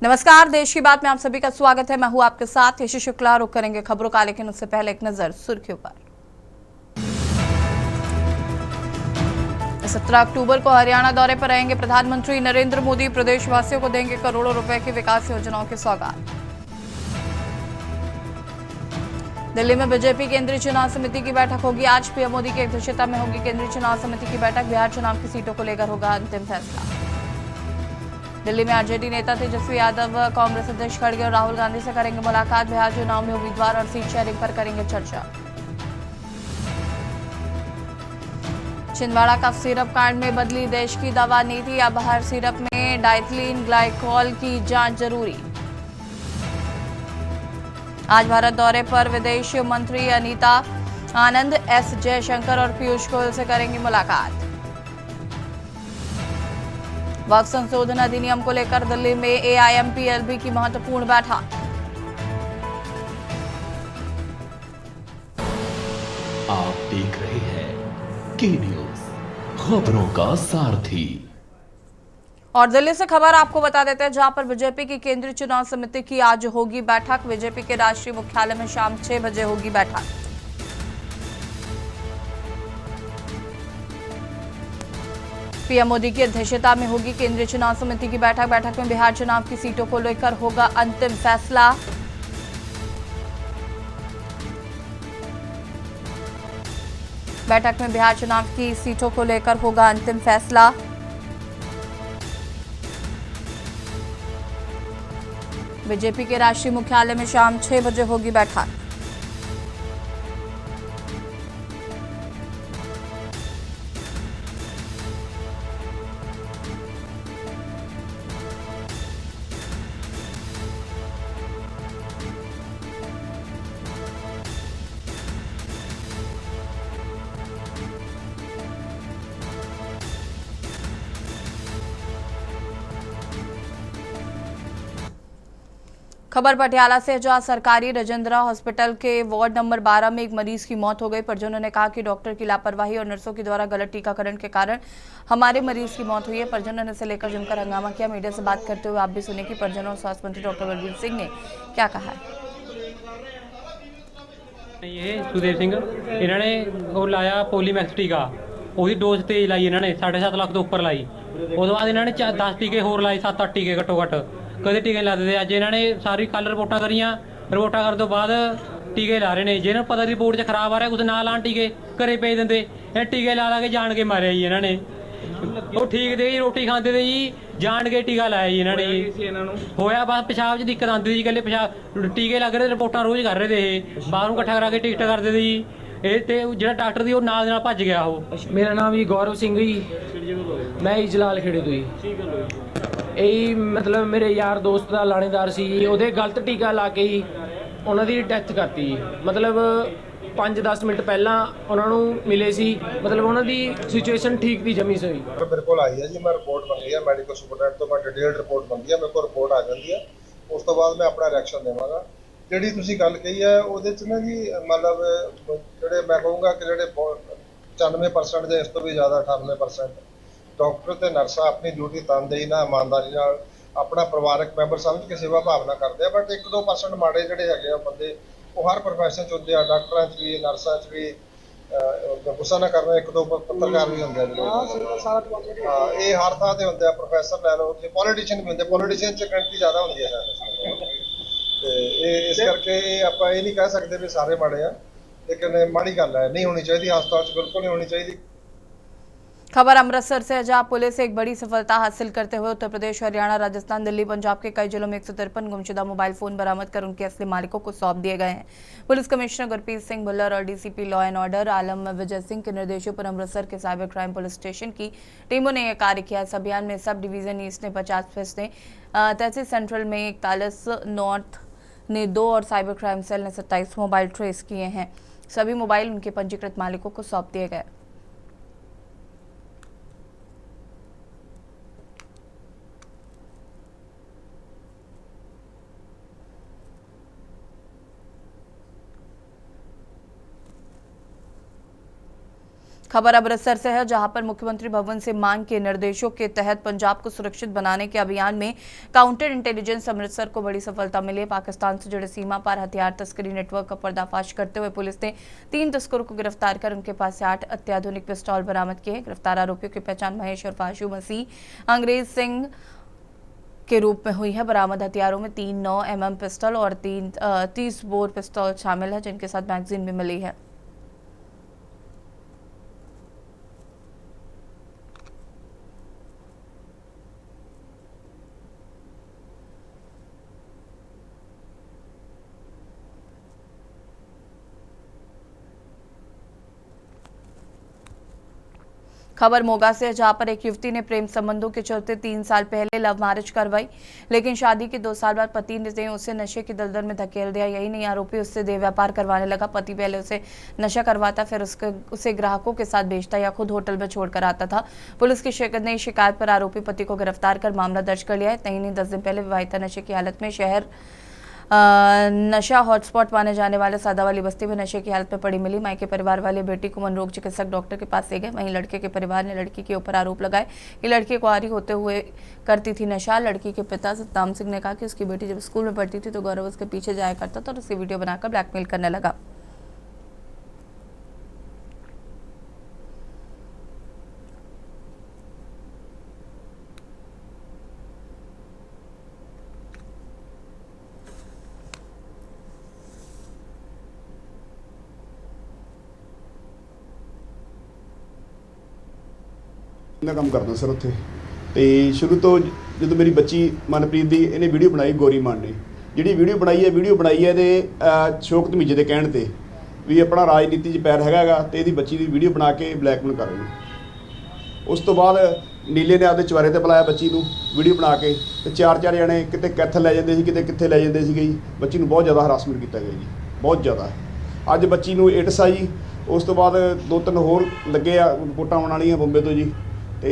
नमस्कार, देश की बात में आप सभी का स्वागत है। मैं हूं आपके साथ यशी शुक्ला। रुक करेंगे खबरों का, लेकिन उससे पहले एक नजर सुर्खियों पर। 17 अक्टूबर को हरियाणा दौरे पर रहेंगे प्रधानमंत्री नरेंद्र मोदी। प्रदेशवासियों को देंगे करोड़ों रुपए की विकास योजनाओं की सौगात। दिल्ली में बीजेपी केंद्रीय चुनाव समिति की बैठक होगी आज। पीएम मोदी की अध्यक्षता में होगी केंद्रीय चुनाव समिति की बैठक। बिहार चुनाव की सीटों को लेकर होगा अंतिम फैसला। दिल्ली में आरजेडी नेता तेजस्वी यादव कांग्रेस अध्यक्ष खड़गे और राहुल गांधी से करेंगे मुलाकात। बिहार चुनाव में उम्मीदवार और सीट शेयरिंग पर करेंगे चर्चा। छिंदवाड़ा कफ सिरप कांड में बदली देश की दवा नीति। अब हर सिरप में डाइथिलीन ग्लाइकोल की जांच जरूरी। आज भारत दौरे पर विदेश मंत्री अनीता आनंद एस जयशंकर और पीयूष गोयल से करेंगी मुलाकात। वक्फ संशोधन अधिनियम को लेकर दिल्ली में एआईएमपीएलबी की महत्वपूर्ण बैठक। आप देख रहे हैं के न्यूज, खबरों का सारथी। और दिल्ली से खबर आपको बता देते हैं, जहां पर बीजेपी की केंद्रीय चुनाव समिति की आज होगी बैठक। बीजेपी के राष्ट्रीय मुख्यालय में शाम 6 बजे होगी बैठक। पीएम मोदी की अध्यक्षता में होगी केंद्रीय चुनाव समिति की बैठक। बैठक में बिहार चुनाव की सीटों को लेकर होगा अंतिम फैसला। बैठक में बिहार चुनाव की सीटों को लेकर होगा अंतिम फैसला। बीजेपी के राष्ट्रीय मुख्यालय में शाम 6 बजे होगी बैठक। खबर पटियाला से, जहां सरकारी राजेंद्रा हॉस्पिटल के वार्ड नंबर 12 में एक मरीज की मौत हो गई। परिजनों ने कहा कि डॉक्टर की लापरवाही और नर्सों के द्वारा गलत टीकाकरण के कारण हमारे मरीज की मौत हुई है। परिजनों ने इसे लेकर जमकर हंगामा किया। मीडिया से बात करते हुए आप भी सुने कि परिजनों और स्वास्थ्य मंत्री डॉक्टर बलबीर सिंह ने क्या कहा है। ये सुदेव सिंह इन्होंने वो लाया पॉलीमैक्स टीका, ਉਹਦੀ ਡੋਜ਼ ਤੇਜ਼ ਲਾਈ ਇਹਨਾਂ ਨੇ 7.5 ਲੱਖ ਤੋਂ ਉੱਪਰ ਲਾਈ। ਉਹਦੇ ਬਾਅਦ ਇਹਨਾਂ ਨੇ 10 ਟੀਕੇ ਹੋਰ ਲਾਏ, 7-8 ਟੀਕੇ ਘੱਟੋ ਘੱਟ, ਕਦੇ ਟੀਕੇ ਲਾਦੇ ਤੇ ਅੱਜ ਇਹਨਾਂ ਨੇ ਸਾਰੀ ਕੱਲ ਰਿਪੋਰਟਾਂ ਕਰੀਆਂ। ਰਿਪੋਰਟਾਂ ਕਰਨ ਤੋਂ ਬਾਅਦ ਟੀਕੇ ਲਾ ਰਹੇ ਨੇ। ਜਿਹਨਾਂ ਨੂੰ ਪਤਾ ਰਿਪੋਰਟ 'ਚ ਖਰਾਬ ਆ ਰਿਹਾ ਕੁਝ ਨਾ ਲਾਣ ਟੀਕੇ, ਘਰੇ ਭੇਜ ਦਿੰਦੇ। ਇਹ ਟੀਕੇ ਲਾ ਕੇ ਜਾਣ ਕੇ ਮਾਰਿਆ ਜੀ ਇਹਨਾਂ ਨੇ। ਉਹ ਠੀਕ ਦੇ ਜੀ, ਰੋਟੀ ਖਾਂਦੇ ਤੇ ਜੀ ਜਾਣ ਕੇ ਟੀਕਾ ਲਾਇਆ ਜੀ ਇਹਨਾਂ ਨੇ। ਹੋਇਆ ਬਸ ਪਿਸ਼ਾਬ 'ਚ ਦਿੱਕਤ ਆਉਂਦੀ ਸੀ, ਇਕੱਲੇ ਪਿਸ਼ਾਬ ਟੀਕੇ ਲੱਗ ਰਹੇ, ਰਿਪੋਰਟਾਂ ਰੋਜ਼ ਕਰ ਰਹੇ ਤੇ ਇਹ ਬਾਹਰੋਂ ਇਕੱਠਾ ਕਰਾ ਕੇ ਟਿਕਟ ਕਰਦੇ ਤੇ ਜੀ। ਇਹ ਤੇ ਜਿਹੜਾ ਡਾਕਟਰ ਦੀ ਉਹ ਨਾਲ ਦੇ ਨਾਲ ਭੱਜ ਗਿਆ। ਉਹ ਮੇਰਾ ਨਾਮ ਜੀ ਗੌਰਵ ਸਿੰਘ ਜੀ, ਮੈਂ ਜੀ ਜਲਾਲ ਖੇੜੇ ਤੋਂ ਜੀ। ਇਹ ਮਤਲਬ ਮੇਰੇ ਯਾਰ ਦੋਸਤ ਦਾ ਲਾਣੇਦਾਰ ਸੀ ਜੀ, ਉਹਦੇ ਗਲਤ ਟੀਕਾ ਲਾ ਕੇ ਜੀ ਉਹਨਾਂ ਦੀ ਡੈਥ ਕਰਤੀ ਜੀ। ਮਤਲਬ 5-10 ਮਿੰਟ ਪਹਿਲਾਂ ਉਹਨਾਂ ਨੂੰ ਮਿਲੇ ਸੀ, ਮਤਲਬ ਉਹਨਾਂ ਦੀ ਸਿਚੁਏਸ਼ਨ ਠੀਕ ਦੀ ਜਮੀ ਸੀ। ਮੇਰੇ ਕੋਲ ਆਈ ਹੈ ਜੀ, ਮੈਂ ਰਿਪੋਰਟ ਮੰਗੀ ਹੈ ਮੈਡੀਕਲ ਸੁਪਰਡੈਂਟ ਤੋਂ। ਮੈਂ ਡਿਟੇਲਡ ਰਿਪੋਰਟ ਮੰਗੀ ਹੈ, ਮੇਰੇ ਕੋਲ ਰਿਪੋਰਟ ਆ ਜਾਂਦੀ ਹੈ, ਉਸ ਤੋਂ ਬਾਅਦ ਮੈਂ ਆਪਣਾ ਰਿਐਕਸ਼ਨ ਦੇਵਾਂਗਾ। ਜਿਹੜੀ ਤੁਸੀਂ ਗੱਲ ਕਹੀ ਹੈ ਉਹਦੇ 'ਚ ਨਾ ਜੀ, ਮਤਲਬ ਜਿਹੜੇ ਮੈਂ ਕਹੂੰਗਾ ਕਿ ਜਿਹੜੇ 95% ਜਾਂ ਇਸ ਤੋਂ ਵੀ ਜ਼ਿਆਦਾ 98% ਡਾਕਟਰ ਤੇ ਨਰਸਾਂ ਆਪਣੀ ਡਿਊਟੀ ਤਨਦੇਹੀ ਨਾਲ, ਇਮਾਨਦਾਰੀ ਨਾਲ, ਆਪਣਾ ਪਰਿਵਾਰਕ ਮੈਂਬਰ ਸਮਝ ਕੇ ਸੇਵਾ ਭਾਵਨਾ ਕਰਦੇ ਆ। ਬਟ 1-2% ਮਾੜੇ ਜਿਹੜੇ ਹੈਗੇ ਆ ਬੰਦੇ, ਉਹ ਹਰ ਪ੍ਰੋਫੈਸ਼ਨ 'ਚ ਹੁੰਦੇ ਆ, ਡਾਕਟਰਾਂ 'ਚ ਵੀ, ਨਰਸਾਂ 'ਚ ਵੀ। ਗੁੱਸਾ ਨਾ ਕਰਨਾ, 1-2 ਪੱਤਰਕਾਰ ਵੀ ਹੁੰਦੇ ਆ ਜਿਹੜੇ, ਇਹ ਹਰ ਥਾਂ ਤੇ ਹੁੰਦੇ ਆ। ਪ੍ਰੋਫੈਸਰ ਲੈ ਲਓ, ਪੋਲੀਟੀਸ਼ੀਅਨ ਵੀ ਹੁੰਦੇ, ਪੋਲੀਟੀਸ਼ੀਅਨ 'ਚ ਗਿਣਤੀ ਜ਼ਿਆਦਾ ਹੁੰਦੀ ਹੈ। ਤੇ ਇਹ ਇਸ ਕਰਕੇ ਆਪਾਂ ਇਹ ਨਹੀਂ ਕਹਿ ਸਕਦੇ ਵੀ ਸਾਰੇ ਮਾੜੇ ਆ, ਲੇਕਿਨ ਮਾੜੀ ਗੱਲ ਹੈ, नहीं होनी चाहिए हस्पताल 'ਚ, बिल्कुल नहीं होनी चाहिए। खबर अमृतसर से, जहां पुलिस एक बड़ी सफलता हासिल करते हुए उत्तर प्रदेश, हरियाणा, राजस्थान, दिल्ली, पंजाब के कई जिलों में 153 गुमशुदा मोबाइल फोन बरामद कर उनके असली मालिकों को सौंप दिए गए हैं। पुलिस कमिश्नर गुरप्रीत सिंह भुल्लर और डीसीपी लॉ एंड ऑर्डर आलम विजय सिंह के निर्देशों पर अमृतसर के साइबर क्राइम पुलिस स्टेशन की टीमों ने यह कार्य किया। इस अभियान में सब डिवीजन ईस्ट ने 50 तहसील सेंट्रल में 41, नॉर्थ ने 2 और साइबर क्राइम सेल ने 27 मोबाइल ट्रेस किए हैं। सभी मोबाइल उनके पंजीकृत मालिकों को सौंप दिए गए। खबर अमृतसर से है, जहां पर मुख्यमंत्री भवन से मांग के निर्देशों के तहत पंजाब को सुरक्षित बनाने के अभियान में काउंटर इंटेलिजेंस अमृतसर को बड़ी सफलता मिली है। पाकिस्तान से जुड़े सीमा पार हथियार तस्करी नेटवर्क का पर्दाफाश करते हुए पुलिस ने 3 तस्करों को गिरफ्तार कर उनके पास से 8 अत्याधुनिक पिस्तौल बरामद किए हैं। गिरफ्तार आरोपियों की पहचान महेश और फाशू मसीह अंग्रेज सिंह के रूप में हुई है। बरामद हथियारों में 3 9 mm पिस्टल और 30 बोर पिस्तौल शामिल है, जिनके साथ मैगजीन भी मिली है। खबर मोगा से, जहां पर एक युवती ने प्रेम संबंधों के चलते 3 साल पहले लव मैरिज करवाई, लेकिन शादी के 2 साल बाद पति ने उसे नशे की दलदल में धकेल दिया। यही नहीं, आरोपी उससे देह व्यापार करवाने लगा। पति पहले उसे नशा करवाता, फिर उसे ग्राहकों के साथ बेचता या खुद होटल में छोड़कर आता था। पुलिस की शिकायत पर आरोपी पति को गिरफ्तार कर मामला दर्ज कर लिया है। नहीं, 10 दिन पहले विवाहिता नशे की हालत में शहर नशा हॉटस्पॉट माने जाने वाले सादावाली बस्ती में नशे की हालत में पड़ी मिली। मायके परिवार वाले बेटी को मनोरोग चिकित्सक डॉक्टर के पास ले गए। वहीं लड़के के परिवार ने लड़की के ऊपर आरोप लगाए कि लड़की कुंवारी होते हुए करती थी नशा। लड़की के पिता सतनाम सिंह ने कहा कि उसकी बेटी जब स्कूल में पढ़ती थी तो गौरव उसके पीछे जाया करता था और उसकी वीडियो बनाकर ब्लैकमेल करने लगा। ਦਾ ਕੰਮ ਕਰਦਾ ਸਰ ਉੱਥੇ ਤੇ ਸ਼ੁਰੂ ਤੋਂ ਜਦੋਂ ਮੇਰੀ ਬੱਚੀ ਮਨਪ੍ਰੀਤ ਦੀ ਇਹਨੇ ਵੀਡੀਓ ਬਣਾਈ, ਗੋਰੀ ਮਾਨ ਨੇ ਜਿਹੜੀ ਵੀਡੀਓ ਬਣਾਈ ਹੈ ਤੇ ਸ਼ੌਕਤ ਮੀਜੇ ਦੇ ਕਹਿਣ ਤੇ ਵੀ ਆਪਣਾ ਰਾਜਨੀਤੀ 'ਚ ਪੈਰ ਹੈਗਾ ਤੇ ਇਹਦੀ ਬੱਚੀ ਦੀ ਵੀਡੀਓ ਬਣਾ ਕੇ ਬਲੈਕਮੇਲ ਕਰ ਰਹੇ ਨੇ। ਉਸ ਤੋਂ ਬਾਅਦ ਨੀਲੇ ਨੇ ਆਪਦੇ ਚੁਬਾਰੇ ਤੇ ਬੁਲਾਇਆ ਬੱਚੀ ਨੂੰ ਵੀਡੀਓ ਬਣਾ ਕੇ ਤੇ 4 ਜਣੇ ਕਿਤੇ ਕੈਥਲ ਲੈ ਜਾਂਦੇ ਸੀ, ਕਿਤੇ ਕਿੱਥੇ ਲੈ ਜਾਂਦੇ ਸੀਗੇ ਜੀ। ਬੱਚੀ ਨੂੰ ਬਹੁਤ ਜ਼ਿਆਦਾ ਹਰਾਸਮੈਂਟ ਕੀਤਾ ਗਿਆ ਜੀ, ਬਹੁਤ ਜ਼ਿਆਦਾ। ਅੱਜ ਬੱਚੀ ਨੂੰ ਏਟਸ ਆ ਜੀ। ਉਸ ਤੋਂ ਬਾਅਦ 2-3 ਹੋਰ ਲੱਗੇ ਆ ਰਿਪੋਰਟਾਂ ਆਉਣ ਵਾਲੀਆਂ ਬੰਬੇ ਤੋਂ ਜੀ। ਤੇ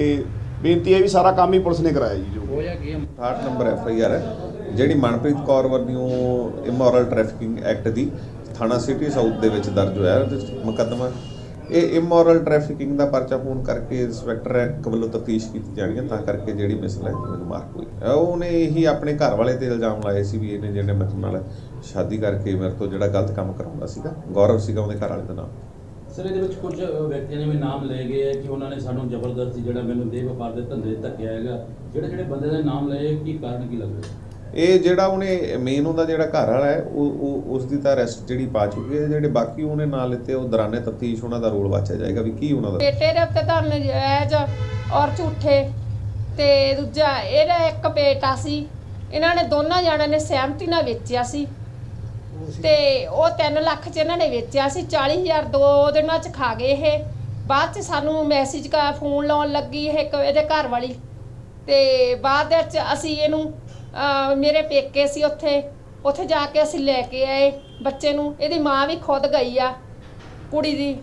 ਬੇਨਤੀ ਹੈ ਵੀ ਸਾਰਾ ਕੰਮ ਹੀ ਪੁਲਿਸ ਨੇ ਕਰਾਇਆ ਜੀ। ਜੋ 68 ਨੰਬਰ FIR ਹੈ ਜਿਹੜੀ ਮਨਪ੍ਰੀਤ ਕੌਰ ਵੱਲੋਂ ਇਮੋਰਲ ਟ੍ਰੈਫਿਕਿੰਗ ਐਕਟ ਦੀ ਥਾਣਾ ਸਿਟੀ ਸਾਊਥ ਦੇ ਵਿੱਚ ਦਰਜ ਹੋਇਆ ਮੁਕੱਦਮਾ। ਇਹ ਇਮੋਰਲ ਟ੍ਰੈਫਿਕਿੰਗ ਦਾ ਪਰਚਾ ਫੋਨ ਕਰਕੇ ਇੰਸਪੈਕਟਰ ਰੈਂਕ ਵੱਲੋਂ ਤਫਤੀਸ਼ ਕੀਤੀ ਜਾਣੀ ਹੈ, ਤਾਂ ਕਰਕੇ ਜਿਹੜੀ ਮਿਸਲ ਹੈ ਮੈਨੂੰ ਮਾਰਕ ਹੋਈ। ਉਹਨੇ ਇਹੀ ਆਪਣੇ ਘਰ ਵਾਲੇ ਤੇ ਇਲਜ਼ਾਮ ਲਾਏ ਸੀ ਵੀ ਇਹਨੇ ਜਿਹੜੇ ਮੇਰੇ ਨਾਲ ਸ਼ਾਦੀ ਕਰਕੇ ਮੇਰੇ ਤੋਂ ਜਿਹੜਾ ਗਲਤ ਕੰਮ ਕਰਾਉਂਦਾ ਸੀਗਾ। ਗੌਰਵ ਸੀਗਾ ਉਹਦੇ ਘਰ ਵਾਲੇ ਦਾ ਨਾਮ। ਸਰ ਇਹਦੇ ਵਿੱਚ ਕੁਝ ਵਿਅਕਤੀਆਂ ਨੇ ਵੀ ਨਾਮ ਲਏ ਗਏ ਕਿ ਉਹਨਾਂ ਨੇ ਸਾਨੂੰ ਜ਼ਬਰਦਸਤੀ ਜਿਹੜਾ ਮੈਨੂੰ ਦੇਹ ਵਪਾਰ ਦੇ ਧੰਦੇ ਧੱਕਿਆ ਹੈਗਾ। ਜਿਹੜੇ ਬੰਦੇ ਦੇ ਨਾਮ ਲਏ, ਕੀ ਕਾਰਨ ਕੀ ਲੱਗਦਾ? ਇਹ ਜਿਹੜਾ ਉਹਨੇ ਮੇਨ ਉਹਦਾ ਜਿਹੜਾ ਘਰ ਵਾਲਾ ਹੈ ਉਹ ਉਸ ਦੀ ਤਾਂ ਅਰੈਸਟ ਜਿਹੜੀ ਪਾ ਚੁੱਕੀ ਹੈ। ਜਿਹੜੇ ਬਾਕੀ ਉਹਨੇ ਨਾਂ ਲਿੱਤੇ ਉਹ ਦੌਰਾਨੇ ਤਫਤੀਸ਼ ਉਹਨਾਂ ਦਾ ਰੋਲ ਵਾਚਿਆ ਜਾਏਗਾ ਵੀ ਕੀ ਉਹਨਾਂ ਦਾ। ਬੇਟੇ ਦੇ ਉੱਤੇ ਤਾਂ ਨਜਾਇਜ਼ ਔਰ ਝੂਠੇ ਤੇ ਦੂਜਾ ਇਹਦਾ ਇੱਕ ਬੇਟਾ ਸੀ, ਇਹਨਾਂ ਨੇ ਦੋਨਾਂ ਜਣਿਆਂ ਨੇ ਸਹਿਮਤੀ ਨਾਲ ਵੇਚਿਆ ਸੀ ਤੇ ਉਹ 3 ਲੱਖ 'ਚ ਇਹਨਾਂ ਨੇ ਵੇਚਿਆ ਸੀ। 40,000 2 ਦਿਨਾਂ 'ਚ ਖਾ ਗਏ ਇਹ। ਬਾਅਦ 'ਚ ਸਾਨੂੰ ਮੈਸੇਜ ਕਾ ਫੋਨ ਲਾਉਣ ਲੱਗੀ ਇਹ ਇਹਦੇ ਘਰ ਵਾਲੀ ਤੇ ਬਾਅਦ ਵਿੱਚ ਅਸੀਂ ਇਹਨੂੰ ਮੇਰੇ ਪੇਕੇ ਸੀ ਉੱਥੇ ਜਾ ਕੇ ਅਸੀਂ ਲੈ ਕੇ ਆਏ ਬੱਚੇ ਨੂੰ। ਇਹਦੀ ਮਾਂ ਵੀ ਖੁਦ ਗਈ ਆ ਕੁੜੀ ਦੀ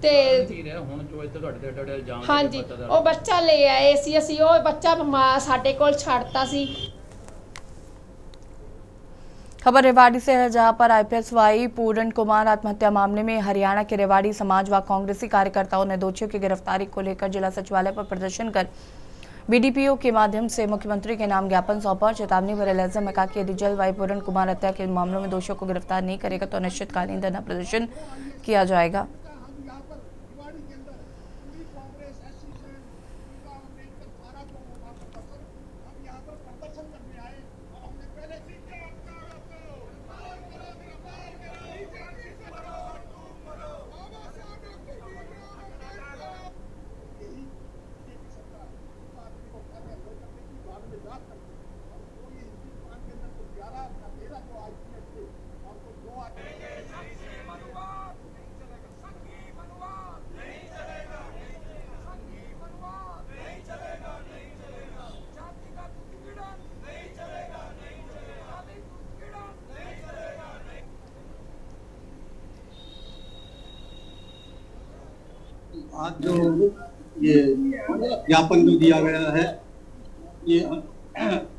ਤੇ ਹੁਣ ਜੋ ਇੱਥੇ ਤੁਹਾਡੇ ਤੇ ਇਲਜ਼ਾਮ ਹਾਂਜੀ ਉਹ ਬੱਚਾ ਲੈ ਆਏ ਸੀ ਅਸੀਂ। ਉਹ ਬੱਚਾ ਮਾਂ ਸਾਡੇ ਕੋਲ ਛੱਡਤਾ ਸੀ। खबर रेवाड़ी से है, जहां पर IPS वाई पूरण कुमार आत्महत्या मामले में हरियाणा के रेवाड़ी समाज व कांग्रेसी कार्यकर्ताओं ने दोषियों की गिरफ्तारी को लेकर जिला सचिवालय पर प्रदर्शन कर BDPO के माध्यम से मुख्यमंत्री के नाम ज्ञापन सौंपा और चेतावनी भरे लहजे में कहा कि यदि जलवायु पूरण कुमार हत्या के मामलों में दोषियों को गिरफ्तार नहीं करेगा तो अनिश्चितकालीन धरना प्रदर्शन किया जाएगा। आज जो ये ज्ञापन जो दिया गया है, ये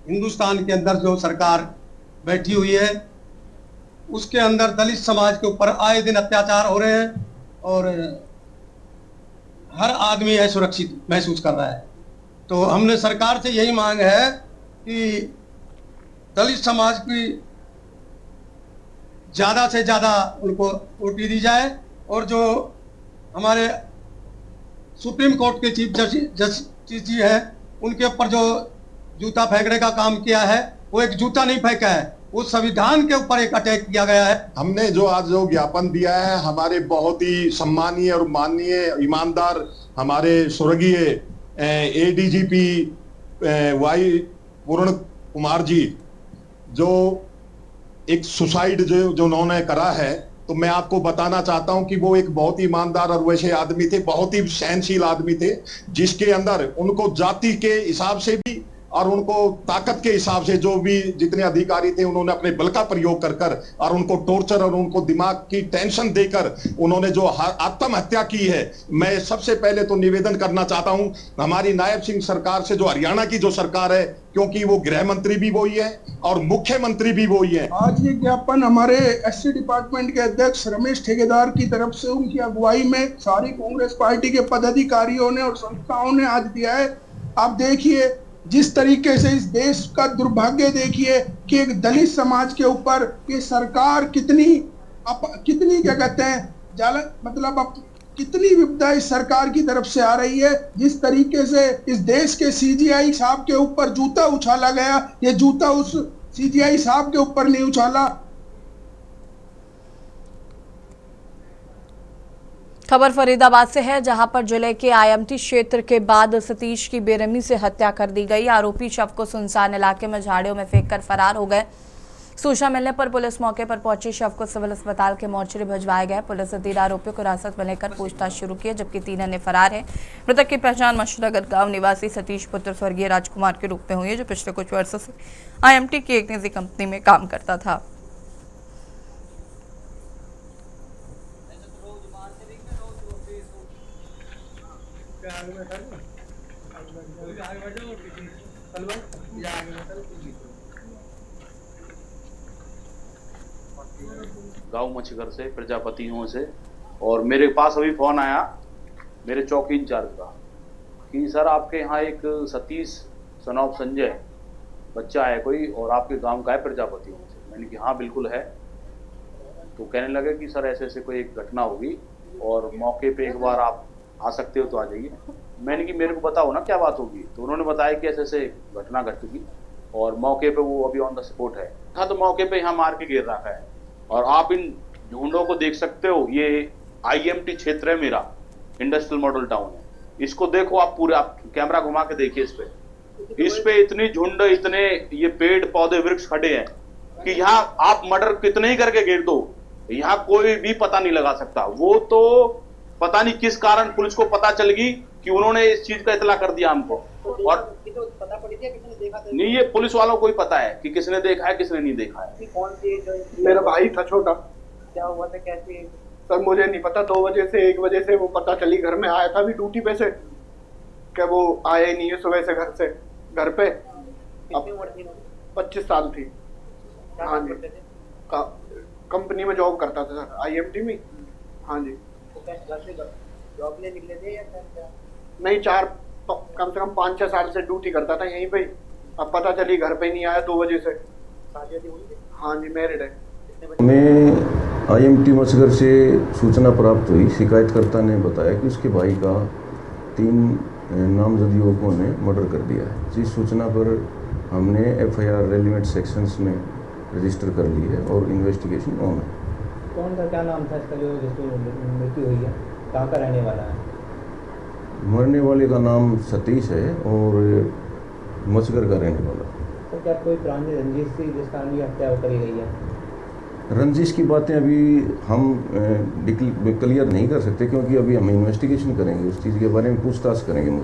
हिंदुस्तान के अंदर जो सरकार बैठी हुई है उसके अंदर दलित समाज के ऊपर आए दिन अत्याचार हो रहे हैं और हर आदमी असुरक्षित महसूस कर रहा है। तो हमने सरकार से यही मांग है कि दलित समाज की ज़्यादा से ज़्यादा उनको वोट दी जाए, और जो हमारे सुप्रीम कोर्ट के चीफ जस्टिस जी हैं उनके ऊपर जो जूता फेंकने का काम किया है, वो एक जूता नहीं फेंका है, वो संविधान के ऊपर एक अटैक किया गया है। हमने जो आज जो ज्ञापन दिया है, हमारे बहुत ही सम्मानीय और माननीय ईमानदार हमारे स्वर्गीय एडीजीपी वाई पूर्ण कुमार जी, जो एक सुसाइड जो उन्होंने करा है, तो मैं आपको बताना चाहता हूं कि वो एक बहुत ही ईमानदार और वैसे आदमी थे, बहुत ही सहनशील आदमी थे, जिसके अंदर उनको जाति के हिसाब से भी और उनको ताकत के हिसाब से जो भी जितने अधिकारी थे उन्होंने अपने बल का प्रयोग कर कर और उनको टॉर्चर और उनको दिमाग की टेंशन देकर उन्होंने जो आत्महत्या की है। मैं सबसे पहले तो निवेदन करना चाहता हूं हमारी नायब सिंह सरकार से, जो हरियाणा की जो सरकार है, क्योंकि वो गृह मंत्री भी वही है और मुख्यमंत्री भी वही है। आज ये ज्ञापन हमारे एससी डिपार्टमेंट के अध्यक्ष रमेश ठेकेदार की तरफ से उनकी अगुवाई में सारी कांग्रेस पार्टी के पदाधिकारियों ने और संस्थाओं ने आज दिया है। आप देखिए जिस तरीके से इस देश का दुर्भाग्य देखिए कि एक दलित समाज के ऊपर ये सरकार कितनी क्या कहते हैं मतलब अब कितनी विपदा इस सरकार की तरफ से आ रही है। जिस तरीके से इस देश के सीजीआई साहब के ऊपर जूता उछाला गया, ये जूता उस सीजीआई साहब के ऊपर नहीं उछाला। खबर फरीदाबाद से है, जहां पर जिले के आईएमटी क्षेत्र के बाद सतीश की बेरहमी से हत्या कर दी गई। आरोपी शव को सुनसान इलाके में झाड़ियों में फेंककर फरार हो गए। सूचना मिलने पर पुलिस मौके पर पहुंची, शव को सिविल अस्पताल के मोर्चरी भिजवाया गया। पुलिस ने 3 आरोपियों को हिरासत में लेकर पूछताछ शुरू की है, जबकि 3 अन्य फरार हैं। मृतक की पहचान मशनगर गांव निवासी सतीश पुत्र स्वर्गीय राजकुमार के रूप में हुई है, जो पिछले कुछ वर्षों से आईएमटी की एक निजी कंपनी में काम करता था। गांव मछगर से प्रजापति हूँ से, और मेरे पास अभी फोन आया मेरे चौकी इंचार्ज का कि सर आपके यहाँ एक सतीश सन ऑफ संजय बच्चा है कोई, और आपके गांव का है प्रजापति हूँ से। मैंने कि हाँ बिल्कुल है। तो कहने लगे कि सर ऐसे ऐसे कोई एक घटना होगी और मौके पे एक बार आप आ सकते हो तो आ जाइए। मैंने कि मेरे को बताओ ना क्या बात होगी। तो उन्होंने बताया कि ऐसे ऐसे घटना घट चुकी और मौके पे वो अभी ऑन द स्पॉट है। हाँ, तो मौके पे यहाँ मार के गिर रखा है और आप इन झुंडों को देख सकते हो। ये आईएमटी क्षेत्र है मेरा, इंडस्ट्रियल मॉडल टाउन है। इसको देखो आप पूरे, आप कैमरा घुमा के देखिए इस पे इतनी झुंड, इतने ये पेड़ पौधे वृक्ष खड़े हैं कि यहाँ आप मर्डर कितने ही करके गिर दो, यहाँ कोई भी पता नहीं लगा सकता। वो तो पता नहीं किस कारण पुलिस को पता चल गई कि उन्होंने इस चीज का इतला कर दिया हमको, और पता पड़ी थी किसने देखा था? नहीं, ये पुलिस वालों को ही पता है कि किसने देखा है किसने नहीं देखा है। कौन सी मेरा भाई था छोटा। क्या हुआ था, कैसे? सर मुझे नहीं पता, 2 बजे से 1 बजे से वो पता चली। घर में आया था भी ड्यूटी पे से, क्या वो आया ही नहीं है सुबह से घर पे। कितनी उम्र थी? 25 साल थी। हाँ जी, कंपनी में जॉब करता था सर, आईएमटी में। हाँ जी। घर से जॉब ले निकले थे या क्या? नहीं, कम से कम 5-6 साल से ड्यूटी करता था यहीं पे। अब पता चली घर पे नहीं आया 2 बजे से। शादी हुई थी? हाँ जी, मैरिड है। मैं आईएमटी मछगर से सूचना प्राप्त हुई। शिकायतकर्ता ने बताया कि उसके भाई का 3 नामजद युवकों ने मर्डर कर दिया है। जिस सूचना पर हमने एफआईआर रेलिवेंट सेक्शंस में रजिस्टर कर ली है और इन्वेस्टिगेशन ऑन है। कौन सा, क्या नाम था इसका जो मृत्यु हुई है? कहाँ का रहने वाला है? मरने वाले का नाम सतीश है और मछगर का रहने वाला। तो क्या कोई पुरानी रंजिश थी जिस कारण ये हत्या करी गई है? रंजिश की बातें अभी हम क्लियर नहीं कर सकते, क्योंकि अभी हम इन्वेस्टिगेशन करेंगे, उस चीज़ के बारे में पूछताछ करेंगे।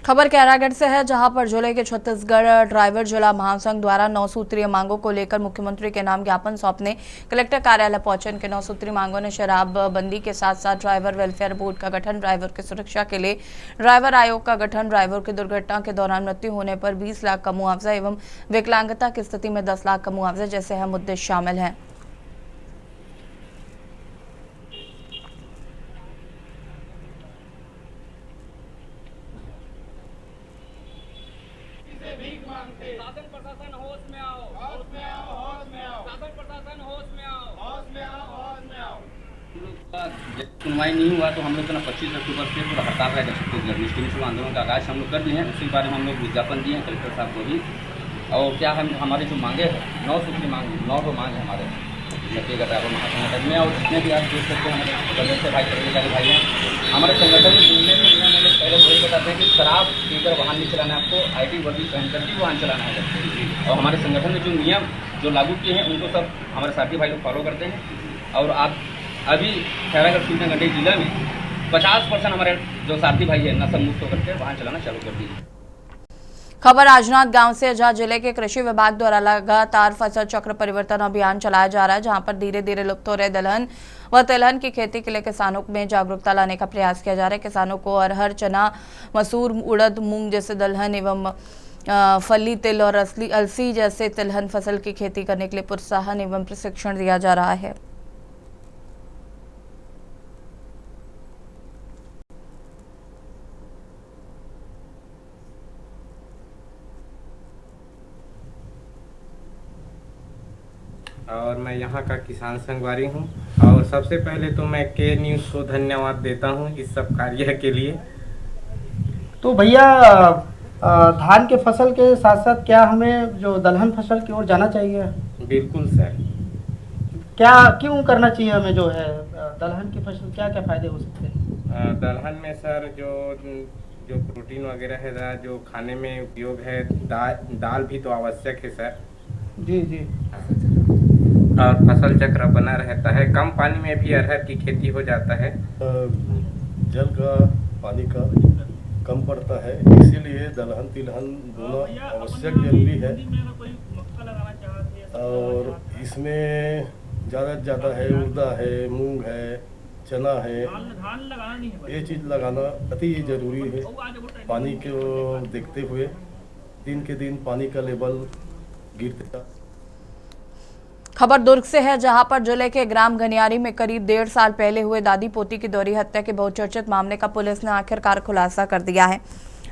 खबर कैरागढ़ से है, जहां पर जिले के छत्तीसगढ़ ड्राइवर जिला महासंघ द्वारा 9 सूत्रीय मांगों को लेकर मुख्यमंत्री के नाम ज्ञापन सौंपने कलेक्टर कार्यालय पहुंचे। इनके 9 सूत्रीय मांगों ने शराबबंदी के साथ साथ ड्राइवर वेलफेयर बोर्ड का गठन, ड्राइवर की सुरक्षा के लिए ड्राइवर आयोग का गठन, ड्राइवर की दुर्घटना के दौरान मृत्यु होने पर 20 लाख का मुआवजा एवं विकलांगता की स्थिति में 10 लाख का मुआवजा जैसे अहम मुद्दे शामिल हैं। शासन प्रशासन होश में आओ, होश में आओ, होश में आओ, शासन प्रशासन होश में आओ, होश में आओ, होश में आओ। सुनवाई नहीं हुआ तो हम लोग ना 25 अक्टूबर से पूरा हड़ताल रहेगा, छत्तीसगढ़ आंदोलन का आगाज हम लोग कर दिए हैं। उसी बारे में हम लोग विज्ञापन दिए हैं कलेक्टर साहब को भी। और क्या हम हमारे जो मांगे हैं 9 सूत्री मांग 9 तो मांग है हमारे छत्तीसगढ़ ड्राइवर महासंगठन में। और जितने भी आप देख सकते हैं हमारे गवर्नमेंट से भाई कर्मचारी भाई हैं हमारे संगठन में जुड़ने से नियम हम लोग पहले वही बताते हैं कि शराब पीकर वाहन नहीं चलाना है, आपको IT वर्दी पहन कर ही वाहन चलाना है। और हमारे संगठन में जो नियम जो लागू किए हैं उनको सब हमारे साथी भाई लोग फॉलो करते हैं। और आप अभी खैरागढ़ सूचना गंडई जिला में 50% हमारे जो साथी भाई है नशा मुक्त होकर के वाहन चलाना चालू कर दीजिए। खबर राजनांद गांव से, जहां जिले के कृषि विभाग द्वारा लगातार फसल चक्र परिवर्तन अभियान चलाया जा रहा है, जहां पर धीरे धीरे लुप्त हो रहे दलहन व तिलहन की खेती के लिए किसानों में जागरूकता लाने का प्रयास किया जा रहा है। किसानों को अरहर, चना, मसूर, उड़द, मूंग जैसे दलहन एवं फली तिल और अलसी जैसे तिलहन फसल की खेती करने के लिए प्रोत्साहन एवं प्रशिक्षण दिया जा रहा है। और मैं यहाँ का किसान संगवारी हूँ। और सबसे पहले तो मैं के न्यूज़ को धन्यवाद देता हूँ इस सब कार्य के लिए। तो भैया धान के फसल के साथ साथ क्या हमें जो दलहन फसल की ओर जाना चाहिए? बिल्कुल सर। क्या क्यों करना चाहिए हमें जो है दलहन की फसल, क्या क्या फायदे हो सकते हैं? दलहन में सर जो प्रोटीन वगैरह है जो खाने में उपयोग है, दाल भी तो आवश्यक है सर। जी जी। और फसल चक्र बना रहता है, कम पानी में भी अरहर की खेती हो जाता है। जल का पानी का कम पड़ता है, इसीलिए दलहन तिलहन दोनों आवश्यक जरूरी है। और इसमें ज़्यादा से ज़्यादा है उड़दा है, मूंग है, चना है, ये चीज़ लगाना अति जरूरी है। पानी को देखते हुए दिन के दिन पानी का लेवल गिरता। खबर दुर्ग से है, जहां पर जिले के ग्राम गनियारी में करीब 1.5 साल पहले हुए दादी पोती की दोहरी हत्या के बहुचर्चित मामले का पुलिस ने आखिरकार खुलासा कर दिया है।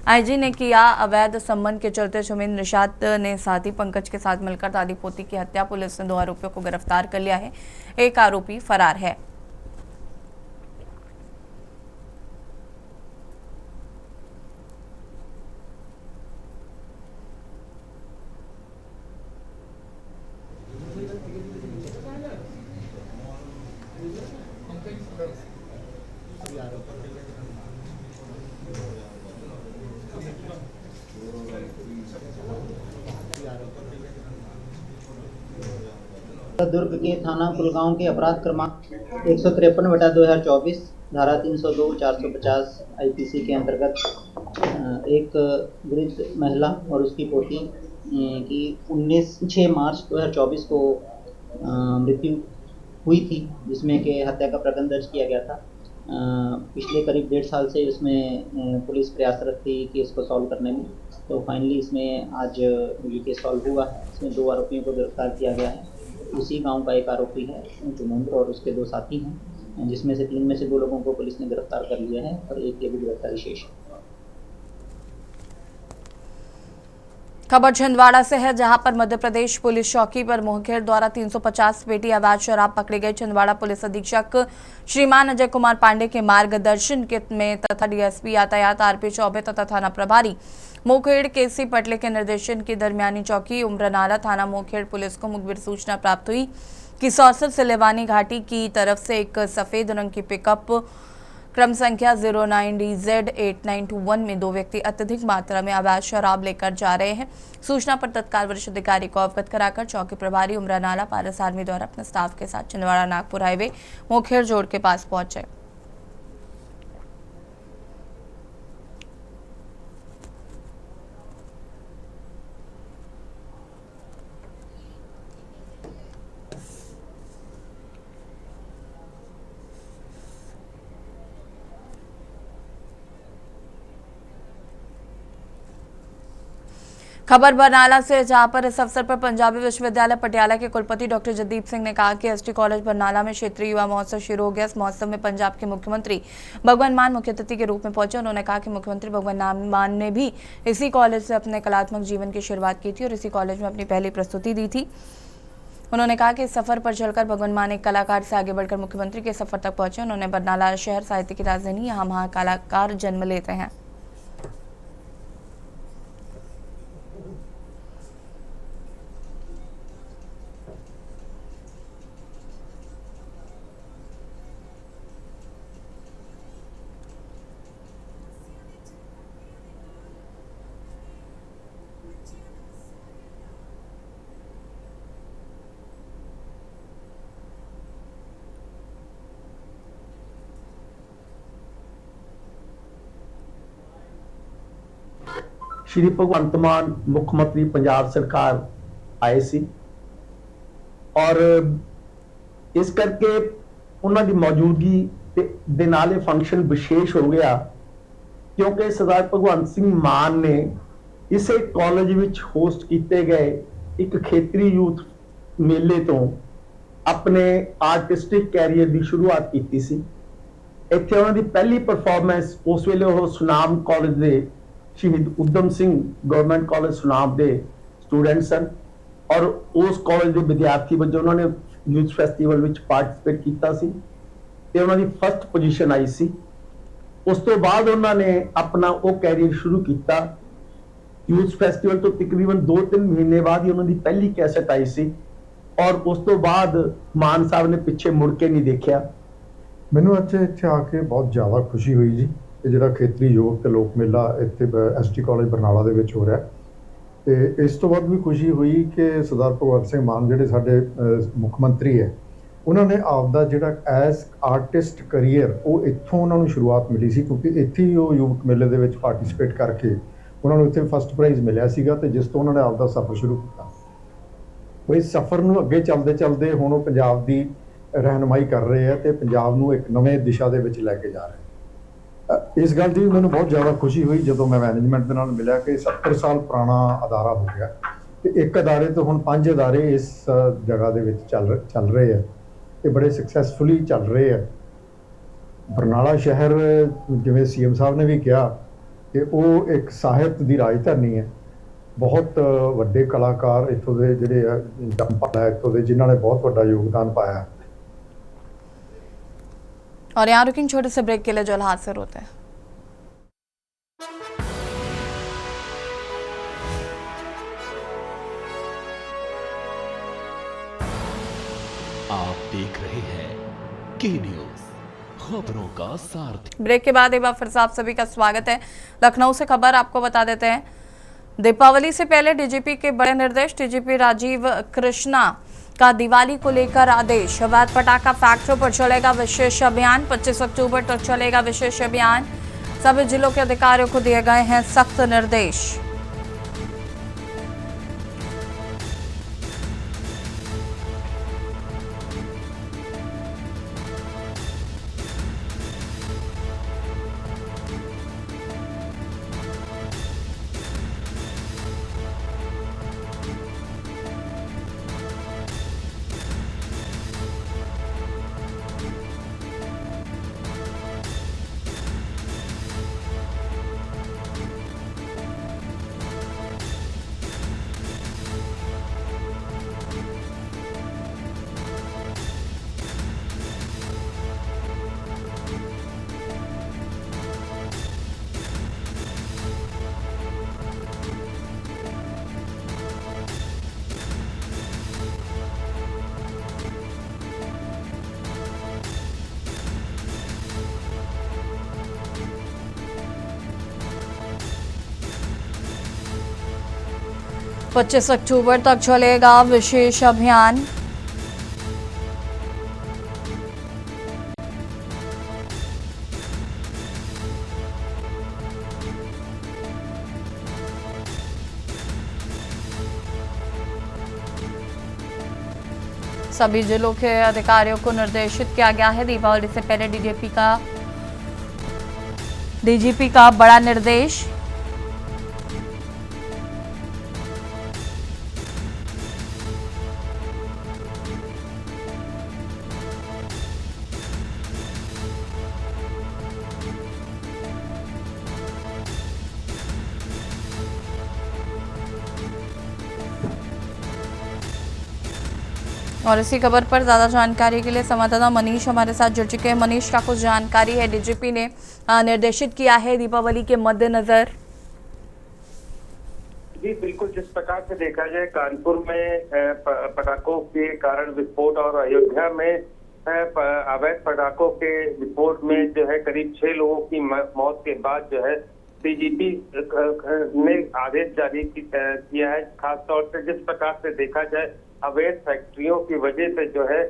आईजी ने किया अवैध संबंध के चलते सुमिंद्र निषाद ने साथी पंकज के साथ मिलकर दादी पोती की हत्या। पुलिस ने 2 आरोपियों को गिरफ्तार कर लिया है, एक आरोपी फरार है। दुर्ग के थाना कुलगांव के अपराध क्रमांक 153/2024 धारा 302 450 IPC के अंतर्गत एक वृद्ध महिला और उसकी पोती की 6 मार्च 2024 को मृत्यु हुई थी, जिसमें कि हत्या का प्रकरण दर्ज किया गया था। पिछले करीब 1.5 साल से इसमें पुलिस प्रयासरत थी केस को सॉल्व करने में। तो फाइनली इसमें आज ये केस सॉल्व हुआ है। इसमें 2 आरोपियों को गिरफ्तार किया गया है। उसी गांव का एक आरोपी है सुमिंद्र और उसके 2 साथी हैं, जिसमें से 3 में से 2 लोगों को पुलिस ने गिरफ्तार कर लिया है और एक की भी गिरफ्तारी शेष है। खबर छिंदवाड़ा से है, जहां पर मध्य प्रदेश पुलिस चौकी पर मुखबिर द्वारा 350 पेटी अवैध शराब पकड़ी गई। छिंदवाड़ा पुलिस अधीक्षक श्रीमान अजय कुमार पांडे के मार्गदर्शन में तथा डीएसपी यातायात RP चौबे तथा थाना प्रभारी मोखेड़ KC पटले के निर्देशन की दरमियानी चौकी उम्रनाला थाना मोखेड़ पुलिस को मुखबिर सूचना प्राप्त हुई कि सौसर सिलेवानी घाटी की तरफ से एक सफेद रंग की पिकअप क्रम संख्या 09DZ8921 में 2 व्यक्ति अत्यधिक मात्रा में अवैध शराब लेकर जा रहे हैं। सूचना पर तत्काल वरिष्ठ अधिकारी को अवगत कराकर चौकी प्रभारी उम्रनाला पारस आर्मी द्वारा अपने स्टाफ के साथ छिंदवाड़ा नागपुर हाईवे मोखेड़ जोड़ के पास पहुंचे। खबर बरनाला से, जहां पर इस अवसर पर पंजाबी विश्वविद्यालय पटियाला के कुलपति डॉक्टर जगदीप सिंह ने कहा कि एसटी कॉलेज बरनाला में क्षेत्रीय युवा महोत्सव शुरू हो गया। इस महोत्सव में पंजाब के मुख्यमंत्री भगवंत मान मुख्य अतिथि के रूप में पहुंचे। उन्होंने कहा कि मुख्यमंत्री भगवंत मान ने भी इसी कॉलेज से अपने कलात्मक जीवन की शुरुआत की थी और इसी कॉलेज में अपनी पहली प्रस्तुति दी थी। उन्होंने कहा कि इस सफर पर चलकर भगवंत मान एक कलाकार से आगे बढ़कर मुख्यमंत्री के सफर तक पहुंचे। उन्होंने बरनाला शहर साहित्य की राजधानी, यहाँ महाकलाकार जन्म लेते हैं। श्री भगवंत मान मुख मंत्री पंजाब सरकार आए सी और इस करके उन्होंने मौजूदगी दे नाल फंक्शन विशेष हो गया क्योंकि सरदार भगवंत सिंह मान ने इसे कॉलेज विच होस्ट किए गए एक खेतरी यूथ मेले तो अपने आर्टिस्टिक कैरियर की शुरुआत की सी। इत्थे उन्होंने पहली परफॉर्मेंस उस वेले वो सुनाम कॉलेज के शहीद उधम सिंह गवर्नमेंट कॉलेज सुनाम के स्टूडेंट सन और उस कॉलेज के विद्यार्थी वजों उन्होंने यूथ फैसटीवल में पार्टिसिपेट किया सी ते उन्होंने फर्स्ट पोजीशन आई सी। उस तो बाद उन्होंने अपना वो कैरियर शुरू किया। यूथ फैसटीवल तो तकरीबन 2-3 महीने बाद ही उन्होंने पहली कैसेट आई सी और उस तो बाद मान साहब ने पिछे मुड़ के नहीं देखा। मैनू इत्थे आके बहुत ज़्यादा खुशी हुई जी। ਜਿਹੜਾ ਖੇਤਰੀ ਯੋਗ ਤੇ ਲੋਕ ਮੇਲਾ ਇੱਥੇ ਐਸਟੀ ਕਾਲਜ ਬਰਨਾਲਾ ਦੇ ਵਿੱਚ ਹੋ ਰਿਹਾ ਤੇ ਇਸ ਤੋਂ ਬਾਅਦ ਵੀ ਖੁਸ਼ੀ ਹੋਈ ਕਿ ਸਰਦਾਰ ਭਗਵੰਤ ਸਿੰਘ ਮਾਨ ਜਿਹੜੇ ਸਾਡੇ ਮੁੱਖ ਮੰਤਰੀ ਹੈ ਉਹਨਾਂ ਨੇ ਆਪ ਦਾ ਜਿਹੜਾ ਐਸ ਆਰਟਿਸਟ ਕਰੀਅਰ ਉਹ ਇੱਥੋਂ ਉਹਨਾਂ ਨੂੰ ਸ਼ੁਰੂਆਤ ਮਿਲੀ ਸੀ ਕਿਉਂਕਿ ਇੱਥੇ ਹੀ ਉਹ ਯੁਵਕ ਮੇਲੇ ਦੇ ਵਿੱਚ ਪਾਰਟਿਸਿਪੇਟ ਕਰਕੇ ਉਹਨਾਂ ਨੂੰ ਇੱਥੇ ਫਸਟ ਪ੍ਰਾਈਜ਼ ਮਿਲਿਆ ਸੀਗਾ ਤੇ ਜਿਸ ਤੋਂ ਉਹਨਾਂ ਨੇ ਆਪ ਦਾ ਸਫ਼ਰ ਸ਼ੁਰੂ ਕੀਤਾ। ਉਹ ਇਸ ਸਫ਼ਰ ਨੂੰ ਅੱਗੇ ਚੱਲਦੇ ਹੁਣ ਉਹ ਪੰਜਾਬ ਦੀ ਰਹਿਨੁਮਾਈ ਕਰ ਰਹੇ ਆ ਤੇ ਪੰਜਾਬ ਨੂੰ ਇੱਕ ਨਵੇਂ ਦਿਸ਼ਾ ਦੇ ਵਿੱਚ ਲੈ ਕੇ ਜਾ ਰਹੇ। इस गल की मैं बहुत ज़्यादा खुशी हुई जो मैं मैनेजमेंट के नाल मिलिया कि 70 साल पुराना अदारा हो गया तो एक अदारे तो हुण 5 अदारे इस जगह दे विच चल रहे हैं तो बड़े सक्सैसफुली चल रहे हैं। बरनाला शहर जिवें CM साहब ने भी कहा कि वो एक साहित्य की राजधानी है। बहुत वड्डे कलाकार इत्थों दे जिहड़े जंपल है इत्थों दे जिन्हां ने बहुत वड्डा योगदान पाया। और यहाँ रुकेंगे छोटे से ब्रेक के लिए, जो हाथ से रोते हैं। आप देख रहे हैं के न्यूज, खबरों का सारथी। ब्रेक के बाद एक बार फिर से आप सभी का स्वागत है। लखनऊ से खबर आपको बता देते हैं। दीपावली से पहले डीजीपी के बड़े निर्देश। डीजीपी राजीव कृष्णा का दिवाली को लेकर आदेश। अवैध पटाखा फैक्ट्रियों पर चलेगा विशेष अभियान। 25 अक्टूबर तक चलेगा विशेष अभियान। सभी जिलों के अधिकारियों को दिए गए हैं सख्त निर्देश। पच्चीस अक्टूबर तक चलेगा विशेष अभियान। सभी जिलों के अधिकारियों को निर्देशित किया गया है। दीपावली से पहले डीजीपी का बड़ा निर्देश। और इसी खबर पर ज्यादा जानकारी के लिए संवाददाता मनीष हमारे साथ जुड़ चुके हैं। मनीष, का कुछ जानकारी है? डीजीपी ने निर्देशित किया है दीपावली के मद्देनजर। जी बिल्कुल, जिस प्रकार से देखा जाए कानपुर में पटाखों के कारण विस्फोट और अयोध्या में अवैध पटाखों के विस्फोट में जो है करीब 6 लोगों की मौत के बाद जो है डीजीपी ने आदेश जारी किया है। खासतौर से जिस प्रकार से देखा जाए अवैध फैक्ट्रियों की वजह से जो है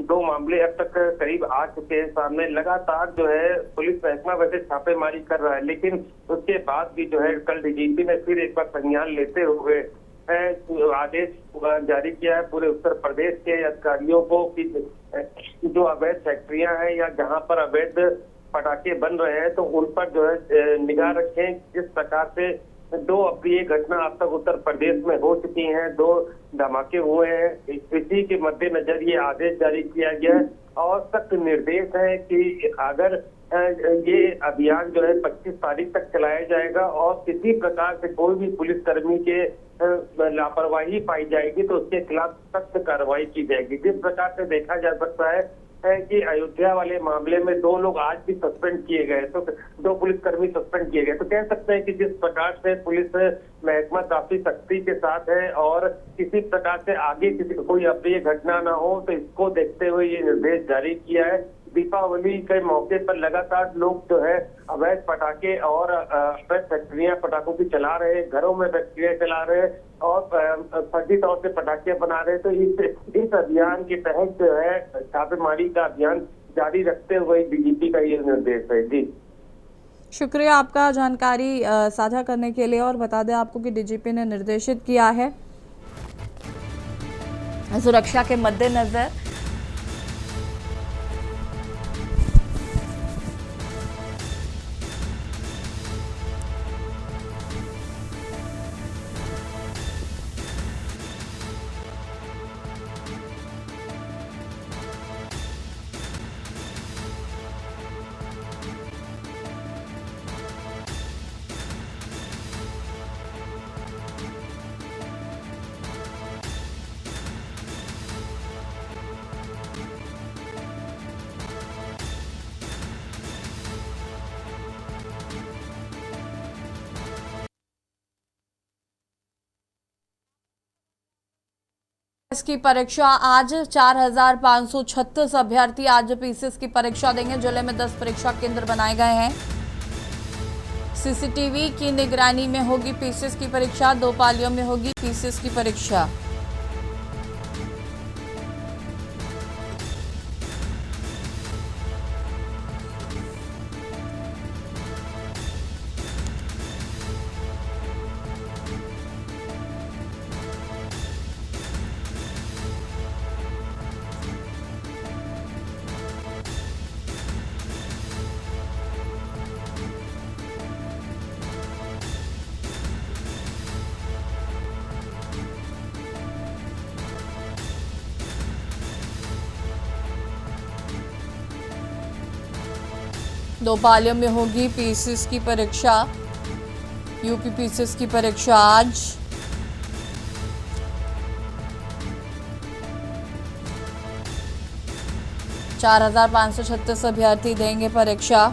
2 मामले अब तक करीब आ चुके हैं सामने। लगातार जो है पुलिस महकमा वैसे छापेमारी कर रहा है, लेकिन उसके बाद भी जो है कल डीजीपी ने फिर एक बार संज्ञान लेते हुए आदेश जारी किया है पूरे उत्तर प्रदेश के अधिकारियों को कि जो अवैध फैक्ट्रियां हैं या जहां पर अवैध पटाखे बन रहे हैं तो उन पर जो है निगाह रखें। जिस प्रकार से 2 अप्रिय घटना अब तक उत्तर प्रदेश में हो चुकी हैं, 2 धमाके हुए हैं, इसी के मद्देनजर ये आदेश जारी किया गया है और सख्त निर्देश है कि अगर ये अभियान जो है 25 तारीख तक चलाया जाएगा और किसी प्रकार से कोई भी पुलिसकर्मी के लापरवाही पाई जाएगी तो उसके खिलाफ सख्त कार्रवाई की जाएगी। जिस प्रकार से देखा जा सकता है कि अयोध्या वाले मामले में 2 लोग आज भी सस्पेंड किए गए, तो 2 पुलिसकर्मी सस्पेंड किए गए। तो कह सकते हैं कि जिस प्रकार से पुलिस महकमा काफी सख्ती के साथ है और किसी प्रकार से आगे किसी कोई अप्रिय घटना ना हो, तो इसको देखते हुए ये निर्देश जारी किया है। दीपावली के मौके पर लगातार लोग जो है अवैध पटाखे और अवैध फैक्ट्रियां पटाखों की चला रहे हैं, घरों में फैक्ट्रियां चला रहे हैं और फर्जी तौर से पटाखे बना रहे हैं। तो इस अभियान के तहत जो है छापेमारी का अभियान जारी रखते हुए डीजीपी का ये निर्देश है। जी शुक्रिया आपका जानकारी साझा करने के लिए। और बता दें आपको कि डीजीपी ने निर्देशित किया है सुरक्षा के मद्देनजर की परीक्षा आज 4,536 अभ्यर्थी आज पीसीएस की परीक्षा देंगे। जिले में 10 परीक्षा केंद्र बनाए गए हैं। सीसीटीवी की निगरानी में होगी पीसीएस की परीक्षा। 2 पालियों में होगी पीसीएस की परीक्षा। दो पालियों में होगी पीसीएस की परीक्षा। यूपी पीसीएस की परीक्षा आज। चार 4,536 अभ्यर्थी देंगे परीक्षा।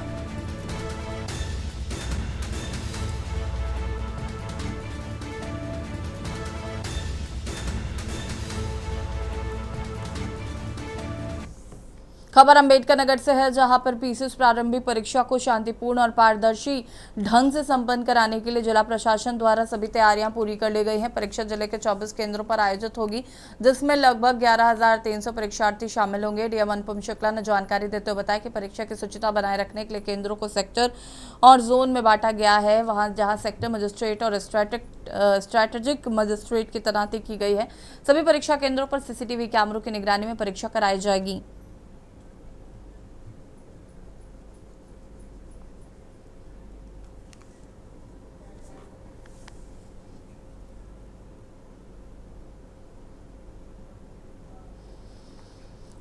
खबर अंबेडकर नगर से है, जहां पर पीसीएस प्रारंभिक परीक्षा को शांतिपूर्ण और पारदर्शी ढंग से संपन्न कराने के लिए जिला प्रशासन द्वारा सभी तैयारियां पूरी कर ली गई हैं। परीक्षा जिले के 24 केंद्रों पर आयोजित होगी, जिसमें लगभग 11,300 परीक्षार्थी शामिल होंगे। डीएम अनुपम शुक्ला ने जानकारी देते हुए बताया कि परीक्षा की शुचिता बनाए रखने के लिए केंद्रों को सेक्टर और जोन में बांटा गया है। वहां जहां सेक्टर मजिस्ट्रेट और स्ट्रैटेजिक मजिस्ट्रेट की तैनाती की गई है। सभी परीक्षा केंद्रों पर सीसीटीवी कैमरों की निगरानी में परीक्षा कराई जाएगी।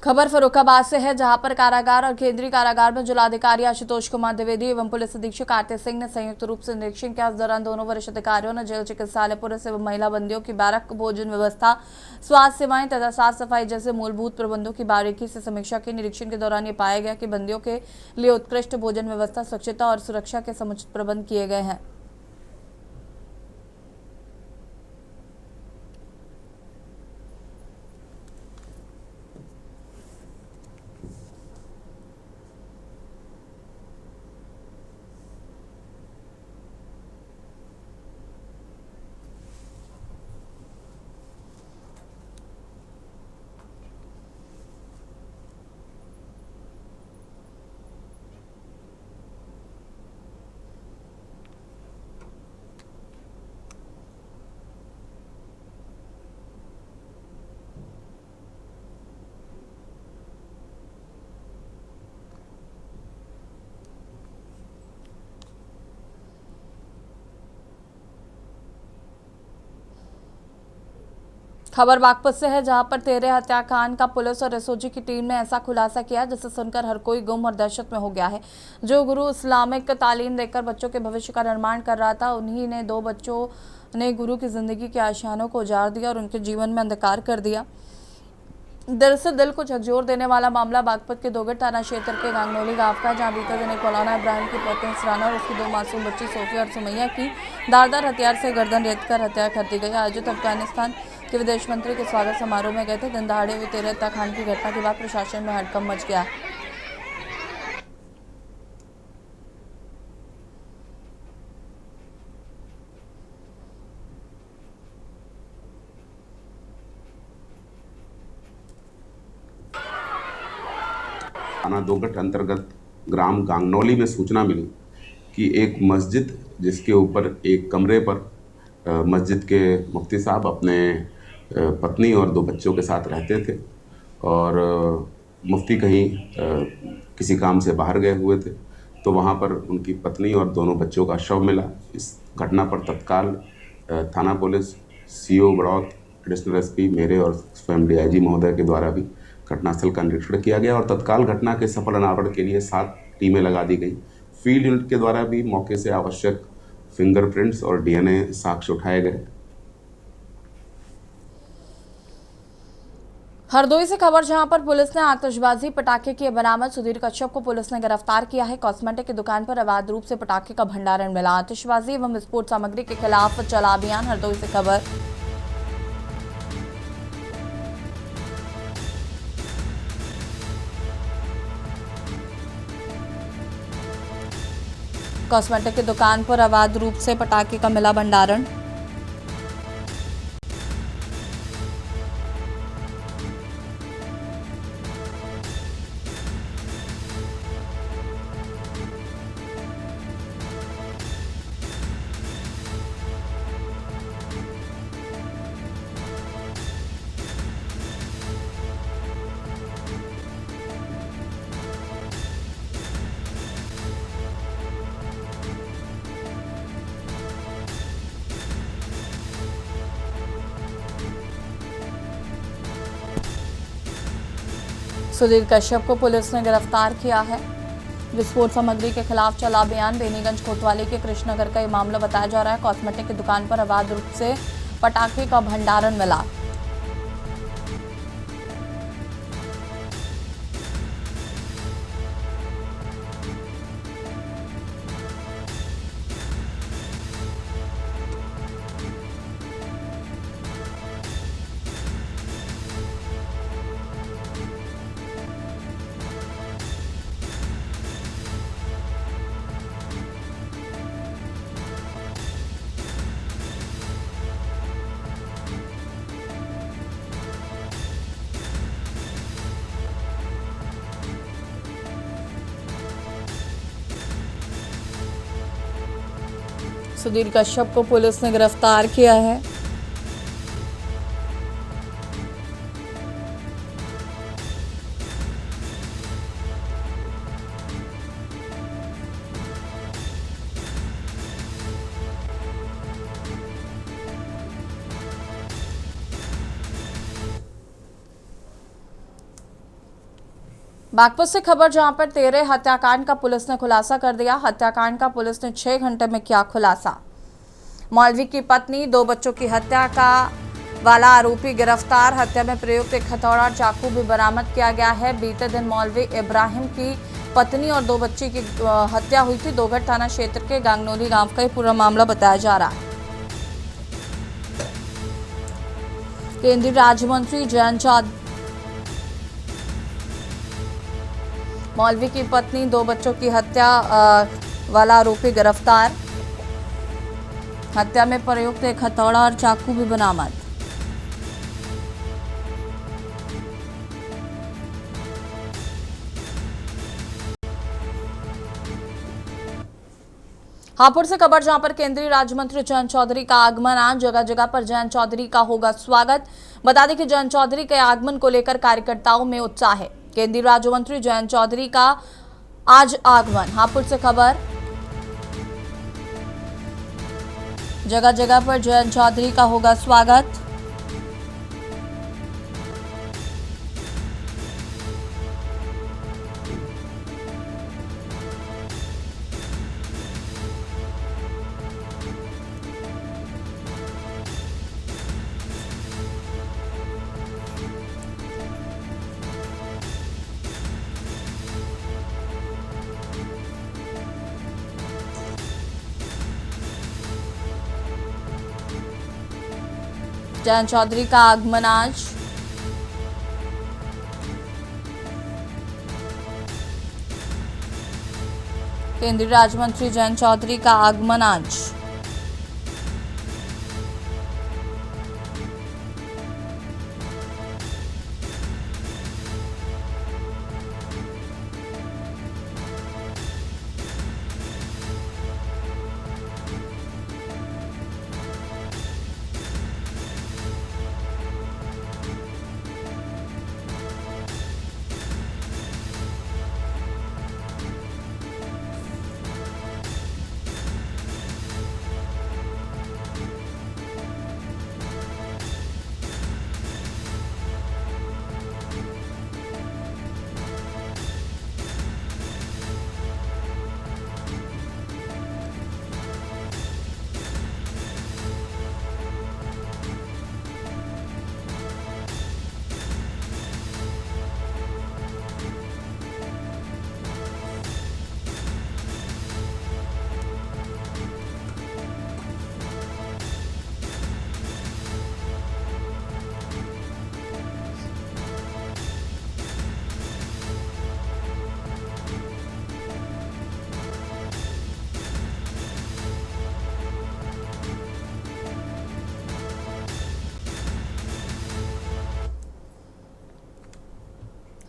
खबर फर्रुखाबाद से है, जहां पर कारागार और केंद्रीय कारागार में जिलाधिकारी आशुतोष कुमार द्विवेदी एवं पुलिस अधीक्षक आरती सिंह ने संयुक्त रूप से निरीक्षण किया। इस दौरान दोनों वरिष्ठ अधिकारियों ने जेल चिकित्सालय पुलिस एवं महिला बंदियों की बैरक, भोजन व्यवस्था, स्वास्थ्य सेवाएं तथा साफ सफाई जैसे मूलभूत प्रबंधों की बारीकी से समीक्षा की। निरीक्षण के दौरान ये पाया गया कि बंदियों के लिए उत्कृष्ट भोजन व्यवस्था, स्वच्छता और सुरक्षा के समुचित प्रबंध किए गए हैं। खबर बागपत से है, जहां पर 13 हत्याकांड का पुलिस और एसओजी की टीम ने ऐसा खुलासा किया जिसे सुनकर हर कोई गुम और दहशत में हो गया है। जो गुरु इस्लामिक तालीम देकर बच्चों के भविष्य का निर्माण कर रहा था, उन्हीं ने 2 बच्चों ने गुरु की जिंदगी के आशियानों को उजाड़ दिया और उनके जीवन में अंधकार कर दिया। दरअसल दिल को झकझोर देने वाला मामला बागपत के दोगट थाना क्षेत्र के गांगनौली गांव का, जहां बीते दिन एक मौलाना इब्राहिम की पत्नी सराना और उसकी 2 मासूम बच्ची सोफिया और सुमैया की धारदार हथियार से गर्दन रेतकर हत्या कर दी गई। आयोजित अफगानिस्तान के विदेश मंत्री के स्वागत समारोह में गए थे। दिन दहाड़े हुई 13 हत्याकांड की घटना के बाद प्रशासन में हड़कंप मच गया। थाना दोगट अंतर्गत ग्राम गांगनौली में सूचना मिली कि एक मस्जिद, जिसके ऊपर एक कमरे पर मस्जिद के मुफ्ती साहब अपने पत्नी और 2 बच्चों के साथ रहते थे और मुफ्ती कहीं किसी काम से बाहर गए हुए थे, तो वहाँ पर उनकी पत्नी और दोनों बच्चों का शव मिला। इस घटना पर तत्काल थाना police, CO Baraut, additional SP मेरे और स्वयं डीआईजी महोदय के द्वारा भी घटनास्थल का निरीक्षण किया गया और तत्काल घटना के सफल अनावरण के लिए 7 टीमें लगा दी गई। फील्ड यूनिट के द्वारा भी मौके से आवश्यक फिंगरप्रिंट्स और डीएनए साक्ष्य उठाए गए। हरदोई से खबर, जहां पर पुलिस ने आतिशबाजी पटाखे किए बरामद। सुधीर कश्यप को पुलिस ने गिरफ्तार किया है। कॉस्मेटिक की दुकान पर अवैध रूप से पटाखे का भंडारण मिला। आतिशबाजी एवं विस्फोट सामग्री के खिलाफ चला अभियान। हरदोई से खबर, कॉस्मेटिक की दुकान पर अवैध रूप से पटाखे का मिला भंडारण। सुधीर कश्यप को पुलिस ने गिरफ्तार किया है। विस्फोट सामग्री के खिलाफ चला अभियान। बेनीगंज कोतवाली के कृष्णनगर का ये मामला बताया जा रहा है। कॉस्मेटिक की दुकान पर अवैध रूप से पटाखे का भंडारण मिला। सुधीर कश्यप को पुलिस ने गिरफ्तार किया है। बागपत से खबर, जहां पर 13 हत्याकांड का पुलिस ने खुलासा कर दिया। हत्याकांड का पुलिस ने 6 घंटे में किया खुलासा। मौलवी की पत्नी, 2 बच्चों की हत्या का वाला आरोपी गिरफ्तार। हत्या में प्रयुक्त एक हथौड़ा चाकू भी बरामद किया गया है। बीते दिन मौलवी इब्राहिम की पत्नी और 2 बच्ची की हत्या हुई थी। दोगट थाना क्षेत्र के गांगनोली गांव का ये पूरा मामला बताया जा रहा है। केंद्रीय राज्य मंत्री जयंत चौधरी, मौलवी की पत्नी, 2 बच्चों की हत्या वाला आरोपी गिरफ्तार। हत्या में प्रयुक्त एक हथौड़ा और चाकू भी बरामद। हापुड़ से खबर, जहां पर केंद्रीय राज्य मंत्री जयंत चौधरी का आगमन। आज जगह जगह पर जयंत चौधरी का होगा स्वागत। बता दें कि जयंत चौधरी के आगमन को लेकर कार्यकर्ताओं में उत्साह है। केंद्रीय राज्य मंत्री जयंत चौधरी का आज आगमन। हापुड़ से खबर, जगह जगह पर जयंत चौधरी का होगा स्वागत। जयंत चौधरी का आगमन आज। केंद्रीय राज्य मंत्री जयंत चौधरी का आगमन आज।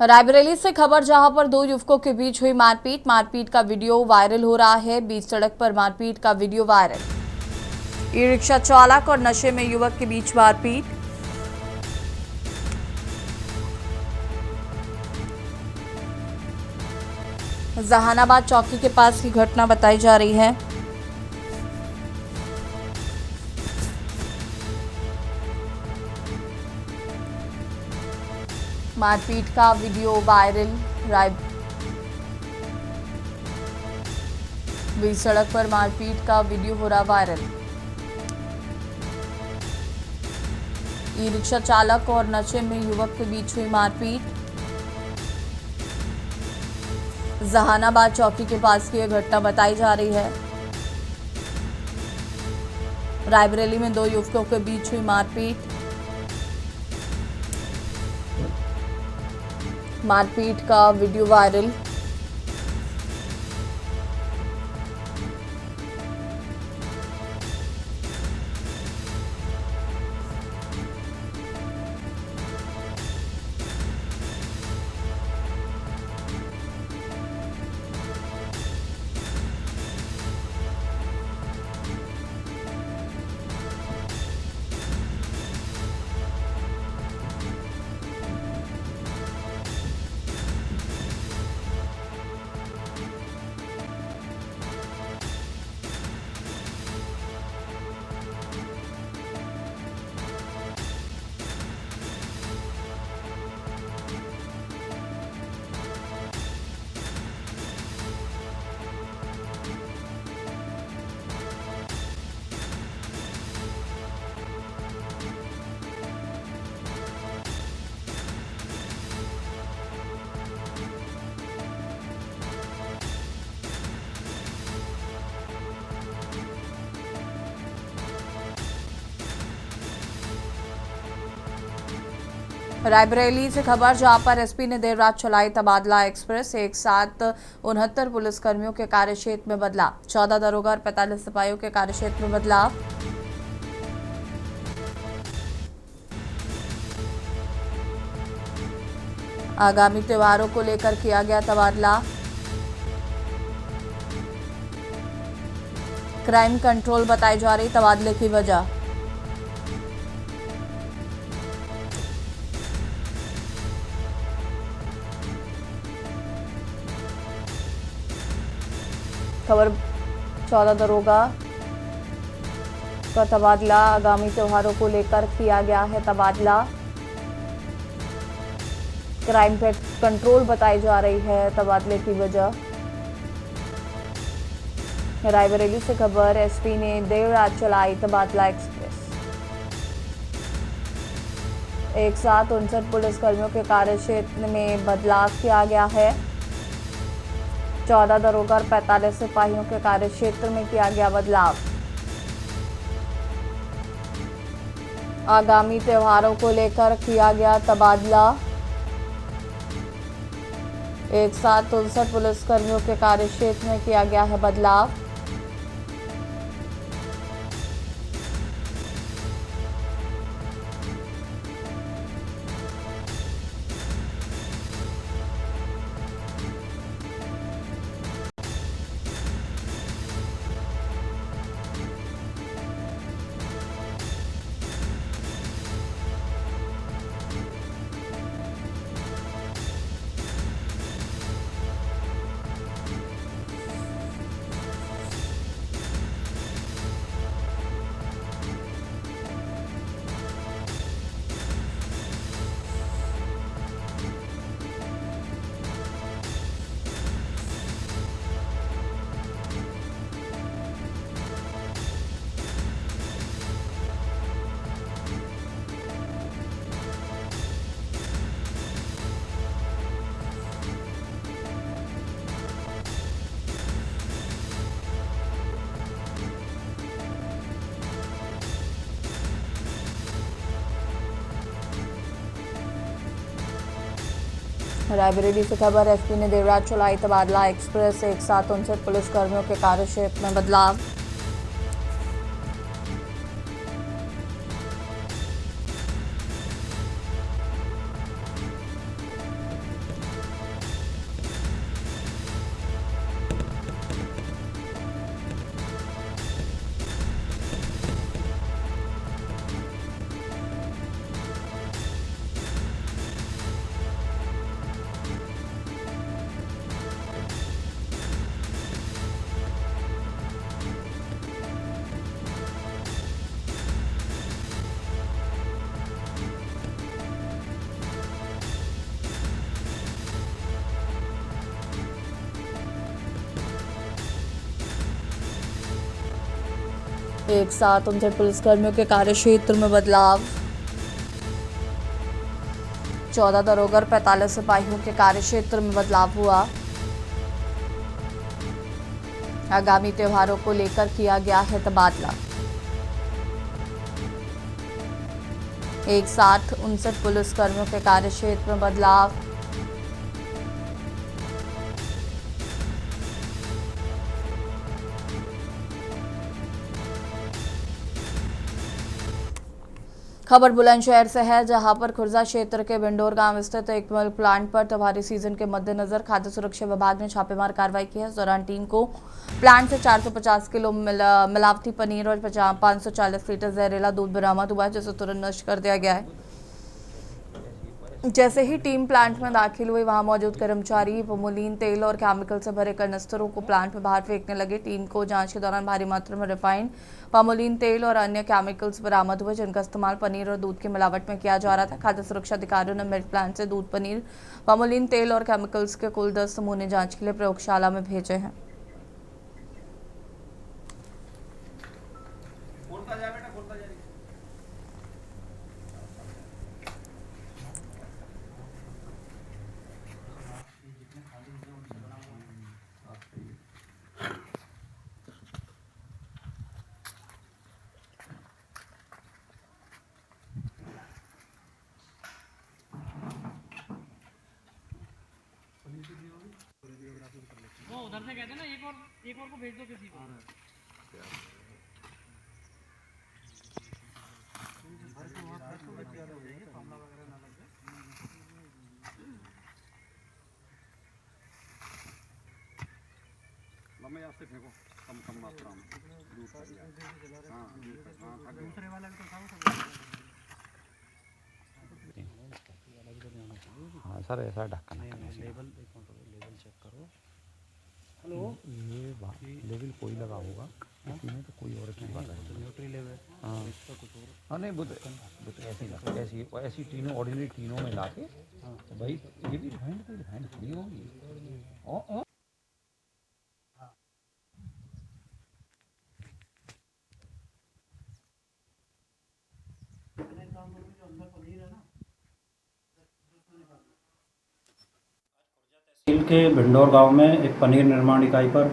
रायबरेली से खबर, जहां पर 2 युवकों के बीच हुई मारपीट का वीडियो वायरल हो रहा है। बीच सड़क पर मारपीट का वीडियो वायरल। ई रिक्शा चालक और नशे में युवक के बीच मारपीट। जहानाबाद चौकी के पास की घटना बताई जा रही है। मारपीट का वीडियो वायरल। बीच सड़क पर मारपीट का वीडियो हो रहा वायरल। ई रिक्शा चालक और नशे में युवक के बीच हुई मारपीट। जहानाबाद चौकी के पास की यह घटना बताई जा रही है। रायबरेली में 2 युवकों के बीच हुई मारपीट का वीडियो वायरल। रायबरेली से खबर, जहां पर एसपी ने देर रात चलाई तबादला एक्सप्रेस। एक साथ 69 पुलिसकर्मियों के कार्यक्षेत्र में बदलाव, 14 दरोगा और 45 सिपाहियों के कार्यक्षेत्र में बदलाव। आगामी त्योहारों को लेकर किया गया तबादला। क्राइम कंट्रोल बताई जा रही तबादले की वजह। खबर, 14 दरोगा का तबादला, आगामी त्योहारों को लेकर किया गया है तबादला। क्राइम पे कंट्रोल बताई जा रही है तबादले की वजह। रायबरेली से खबर, एसपी ने देर रात चलाई तबादला एक्सप्रेस। एक साथ 59 पुलिसकर्मियों के कार्यक्षेत्र में बदलाव किया गया है। 14 दरोगा और 45 सिपाहियों के कार्यक्षेत्र में किया गया बदलाव। आगामी त्योहारों को लेकर किया गया तबादला। एक साथ 59 पुलिसकर्मियों के कार्यक्षेत्र में किया गया है बदलाव। रायबरेली से खबर, एसपी ने देर रात चलाई तबादला एक्सप्रेस। एक साथ 59 पुलिसकर्मियों के कार्यक्षेत्र में बदलाव। एक साथ 59 पुलिसकर्मियों के कार्यक्षेत्र में बदलाव। 14 दरोगा और 45 सिपाहियों के कार्यक्षेत्र में बदलाव हुआ। आगामी त्योहारों को लेकर किया गया है तबादला। एक साथ 59 पुलिसकर्मियों के कार्यक्षेत्र में बदलाव। खबर बुलंदशहर से है, जहां पर खुर्जा क्षेत्र के बिंडोर गांव स्थित एक मिल्क प्लांट पर त्योहारी सीजन के मद्देनजर खाद्य सुरक्षा विभाग ने छापेमार कार्रवाई की है। इस दौरान टीम को प्लांट से 450 किलो मिलावटी पनीर और 540 लीटर जहरीला दूध बरामद हुआ है, जिसे तुरंत नष्ट कर दिया गया है। जैसे ही टीम प्लांट में दाखिल हुई, वहां मौजूद कर्मचारी फॉर्मोलिन तेल और केमिकल से भरे कनस्तरों को प्लांट में बाहर फेंकने लगे। टीम को जांच के दौरान भारी मात्रा में रिफाइंड फॉर्मोलिन तेल और अन्य केमिकल्स बरामद हुए, जिनका इस्तेमाल पनीर और दूध की मिलावट में किया जा रहा था। खाद्य सुरक्षा अधिकारियों ने मिल्क प्लांट से दूध, पनीर, फॉर्मोलिन तेल और केमिकल्स के कुल 10 नमूने जाँच के लिए प्रयोगशाला में भेजे हैं। से कहते हैं ना एक और को भेज दो किसी को। लम्बे आप से फेंको कम मात्रा में दूर तक। हाँ दूसरे वाला भी तो खाओ। हाँ सर ऐसा ढक्कन लेवल चेक करो। हेलो ये लेवल कोई लगा होगा इसमें तो कोई और की बात है। न्यूट्री लेवल हाँ इसका कुछ और। हाँ नहीं वो तो ऐसी तीनों ऑर्डिनरी तीनों में ला के भाई ये भी रिफाइंड थोड़ी होगी। और तहसील के भिंडोर गांव में एक पनीर निर्माण इकाई पर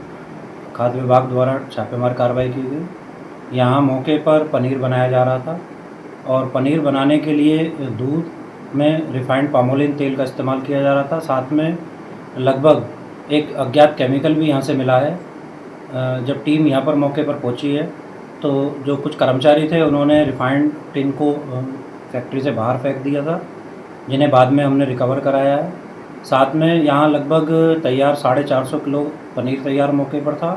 खाद्य विभाग द्वारा छापेमार कार्रवाई की गई। यहां मौके पर पनीर बनाया जा रहा था और पनीर बनाने के लिए दूध में रिफाइंड पामोलिन तेल का इस्तेमाल किया जा रहा था। साथ में लगभग एक अज्ञात केमिकल भी यहां से मिला है। जब टीम यहां पर मौके पर पहुंची है तो जो कुछ कर्मचारी थे उन्होंने रिफाइंड टिन को फैक्ट्री से बाहर फेंक दिया था, जिन्हें बाद में हमने रिकवर कराया है। साथ में यहाँ लगभग तैयार 450 किलो पनीर तैयार मौके पर था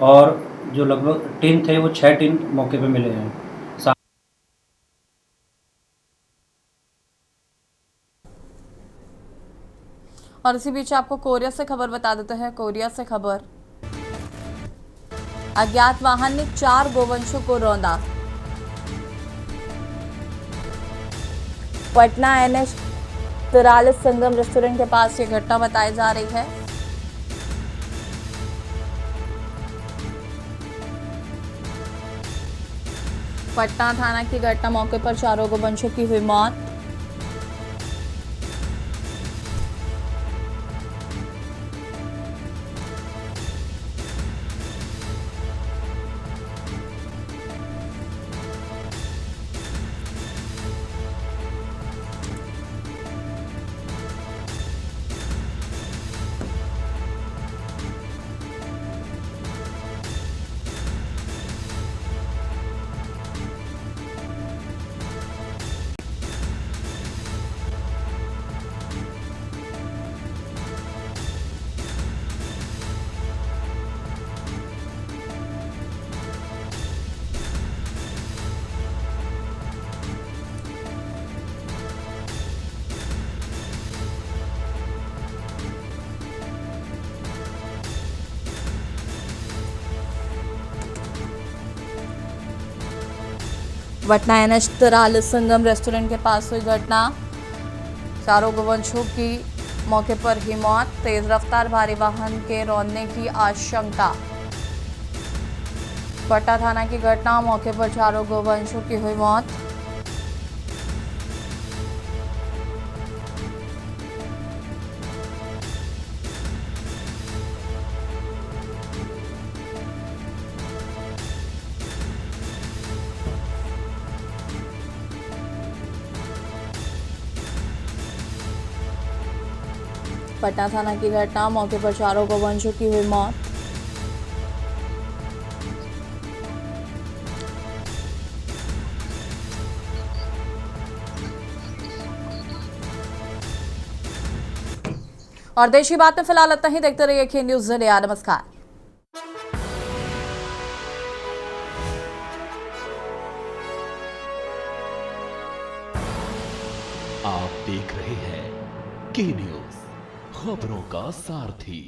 और जो लगभग टिन थे वो 6 टिन मौके पे मिले हैं। और इसी बीच आपको कोरिया से खबर बता देते हैं। कोरिया से खबर, अज्ञात वाहन ने 4 गोवंशों को रौंदा। पटना NH 43 संगम रेस्टोरेंट के पास ये घटना बताई जा रही है। पटना थाना की घटना, मौके पर 4 गोवंशों की हुई मौत। पटना NH 43 संगम रेस्टोरेंट के पास हुई घटना, 4 गोवंशों की मौके पर ही मौत। तेज रफ्तार भारी वाहन के रौंदने की आशंका। पटना थाना की घटना, मौके पर 4 गोवंशों की हुई मौत। पटना थाना की घटना, मौके पर 4 गोवंशों की हुई मौत। और देश की बात में फिलहाल इतना ही। देखते रहिए के न्यूज़ इंडिया। नमस्कार। आप देख रहे हैं के न्यूज़, खबरों का सारथी।